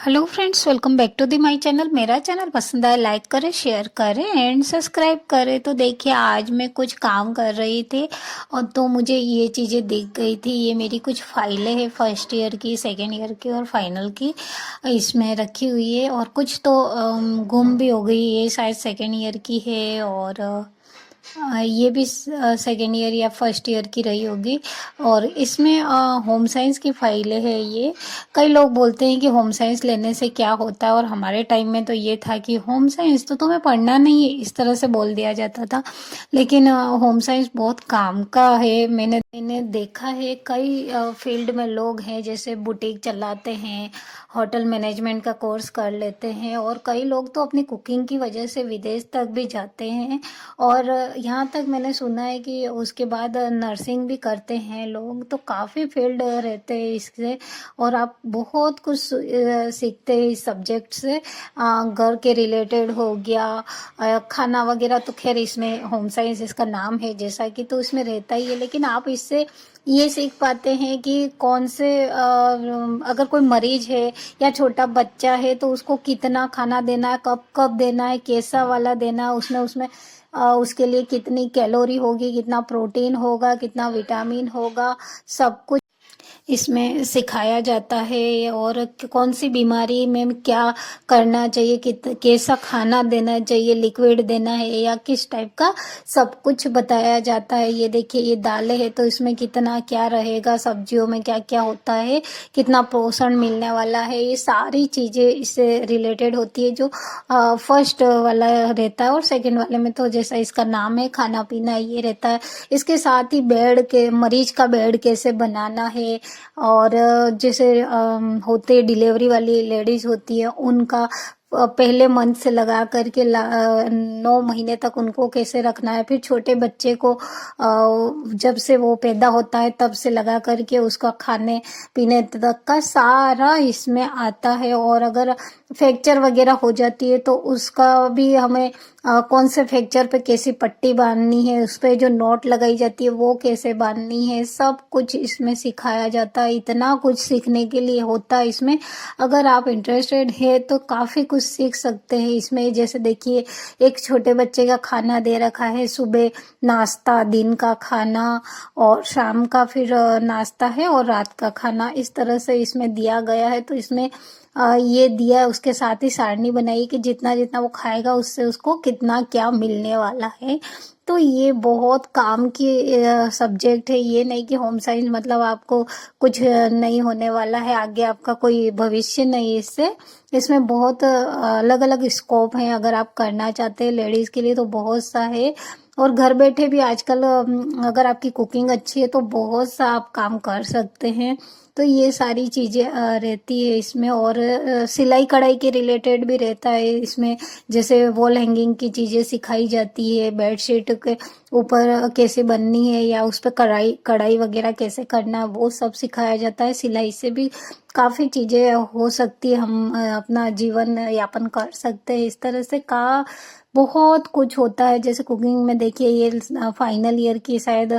Hello friends, welcome back to the my channel. मेरा channel पसंद आए लाइक करें, शेयर करें एंड सब्सक्राइब करें। तो देखिए, आज मैं कुछ काम कर रही थी और तो मुझे ये चीज़ें दिख गई थी। ये मेरी कुछ फाइलें हैं, फर्स्ट ईयर की, सेकेंड ईयर की और फाइनल की, इसमें रखी हुई है। और कुछ तो गुम भी हो गई। ये शायद सेकेंड ईयर की है और ये भी सेकेंड ईयर या फर्स्ट ईयर की रही होगी। और इसमें होम साइंस की फाइलें हैं ये। कई लोग बोलते हैं कि होम साइंस लेने से क्या होता है, और हमारे टाइम में तो ये था कि होम साइंस तो तुम्हें पढ़ना नहीं है, इस तरह से बोल दिया जाता था। लेकिन होम साइंस बहुत काम का है। मैंने देखा है कई फील्ड में लोग हैं, जैसे बुटीक चलाते हैं, होटल मैनेजमेंट का कोर्स कर लेते हैं, और कई लोग तो अपनी कुकिंग की वजह से विदेश तक भी जाते हैं। और यहाँ तक मैंने सुना है कि उसके बाद नर्सिंग भी करते हैं लोग। तो काफ़ी फील्ड रहते हैं इससे, और आप बहुत कुछ सीखते हैं इस सब्जेक्ट से। घर के रिलेटेड हो गया, खाना वगैरह तो खैर इसमें होम साइंस इसका नाम है जैसा कि, तो इसमें रहता ही है। लेकिन आप इससे ये सीख पाते हैं कि कौन से अगर कोई मरीज है या छोटा बच्चा है तो उसको कितना खाना देना है, कब कब देना है, कैसा वाला देना है, उसमें उसमें उसके लिए कितनी कैलोरी होगी, कितना प्रोटीन होगा, कितना विटामिन होगा, सब कुछ इसमें सिखाया जाता है। और कौन सी बीमारी में क्या करना चाहिए, कैसा खाना देना चाहिए, लिक्विड देना है या किस टाइप का, सब कुछ बताया जाता है। ये देखिए, ये दालें है तो इसमें कितना क्या रहेगा, सब्जियों में क्या क्या होता है, कितना पोषण मिलने वाला है, ये सारी चीज़ें इससे रिलेटेड होती है। जो फर्स्ट वाला रहता है, और सेकंड वाले में तो जैसा इसका नाम है खाना पीना ये रहता है। इसके साथ ही बेड के, मरीज का बेड कैसे बनाना है, और जैसे होते डिलीवरी वाली लेडीज होती है उनका पहले मंथ से लगा करके 9 महीने तक उनको कैसे रखना है। फिर छोटे बच्चे को जब से वो पैदा होता है तब से लगा करके उसका खाने पीने तक का सारा इसमें आता है। और अगर फ्रैक्चर वगैरह हो जाती है तो उसका भी हमें कौन से फ्रैक्चर पे कैसी पट्टी बांधनी है, उस पर जो नोट लगाई जाती है वो कैसे बांधनी है, सब कुछ इसमें सिखाया जाता है। इतना कुछ सीखने के लिए होता है इसमें। अगर आप इंटरेस्टेड है तो काफ़ी कुछ सीख सकते हैं इसमें। जैसे देखिए, एक छोटे बच्चे का खाना दे रखा है, सुबह नाश्ता, दिन का खाना, और शाम का फिर नाश्ता है, और रात का खाना, इस तरह से इसमें दिया गया है। तो इसमें ये दिया, उसके साथ ही सारणी बनाई कि जितना जितना वो खाएगा उससे उसको कितना क्या मिलने वाला है। तो ये बहुत काम की सब्जेक्ट है। ये नहीं कि होम साइंस मतलब आपको कुछ नहीं होने वाला है, आगे आपका कोई भविष्य नहीं है इससे। इसमें बहुत अलग अलग स्कोप है, अगर आप करना चाहते हैं लेडीज के लिए तो बहुत सा है। और घर बैठे भी आजकल अगर आपकी कुकिंग अच्छी है तो बहुत सा आप काम कर सकते हैं। तो ये सारी चीज़ें रहती है इसमें। और सिलाई कढ़ाई के रिलेटेड भी रहता है इसमें। जैसे वॉल हैंगिंग की चीज़ें सिखाई जाती है, बेडशीट के ऊपर कैसे बननी है या उस पर कढ़ाई कढ़ाई वगैरह कैसे करना है, वो सब सिखाया जाता है। सिलाई से भी काफ़ी चीज़ें हो सकती है, हम अपना जीवन यापन कर सकते हैं इस तरह से। का बहुत कुछ होता है। जैसे कुकिंग में देखिए, ये फाइनल ईयर की शायद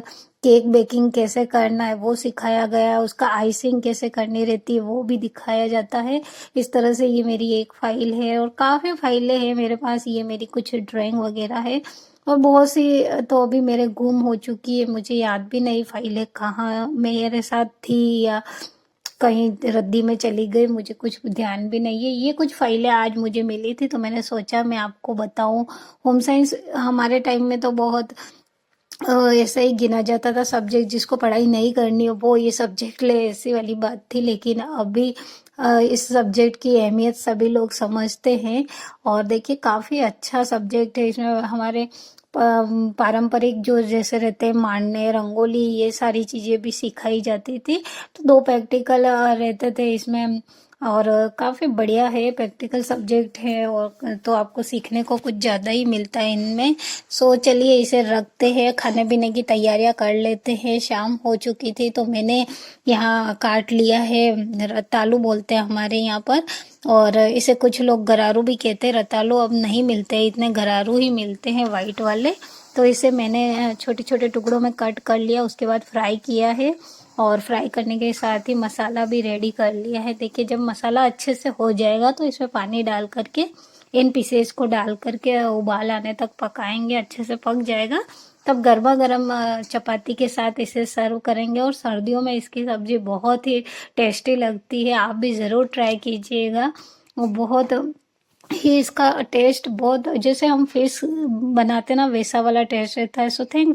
केक बेकिंग कैसे करना है वो सिखाया गया, उसका आइसिंग कैसे करनी रहती है वो भी दिखाया जाता है। इस तरह से ये मेरी एक फाइल है, और काफ़ी फाइलें हैं मेरे पास। ये मेरी कुछ ड्राइंग वगैरह है, और बहुत सी तो अभी मेरे गुम हो चुकी है, मुझे याद भी नहीं फाइलें कहाँ मेरे साथ थी या कहीं रद्दी में चली गई, मुझे कुछ ध्यान भी नहीं है। ये कुछ फाइलें आज मुझे मिली थी तो मैंने सोचा मैं आपको बताऊं। होम साइंस हमारे टाइम में तो बहुत ऐसा ही गिना जाता था सब्जेक्ट, जिसको पढ़ाई नहीं करनी हो वो ये सब्जेक्ट ले, ऐसी वाली बात थी। लेकिन अभी इस सब्जेक्ट की अहमियत सभी लोग समझते हैं। और देखिए, काफ़ी अच्छा सब्जेक्ट है। इसमें हमारे पारंपरिक जो जैसे रहते हैं मांडने, रंगोली, ये सारी चीज़ें भी सिखाई जाती थी। तो 2 प्रैक्टिकल रहते थे इसमें, और काफ़ी बढ़िया है, प्रैक्टिकल सब्जेक्ट है। और तो आपको सीखने को कुछ ज़्यादा ही मिलता है इनमें। सो चलिए इसे रखते हैं, खाने पीने की तैयारियां कर लेते हैं। शाम हो चुकी थी तो मैंने यहाँ काट लिया है, रतालू बोलते हैं हमारे यहाँ पर, और इसे कुछ लोग गरारू भी कहते हैं। रतालू अब नहीं मिलते इतने, गरारू ही मिलते हैं वाइट वाले। तो इसे मैंने छोटे छोटे टुकड़ों में कट कर लिया, उसके बाद फ्राई किया है। और फ्राई करने के साथ ही मसाला भी रेडी कर लिया है। देखिए जब मसाला अच्छे से हो जाएगा तो इसमें पानी डाल करके इन पीसेस को डाल करके उबाल आने तक पकाएंगे, अच्छे से पक जाएगा तब गर्मा गर्म चपाती के साथ इसे सर्व करेंगे। और सर्दियों में इसकी सब्जी बहुत ही टेस्टी लगती है, आप भी ज़रूर ट्राई कीजिएगा। वो बहुत ही इसका टेस्ट बहुत जैसे हम फिश बनाते ना वैसा वाला टेस्ट रहता है। So thank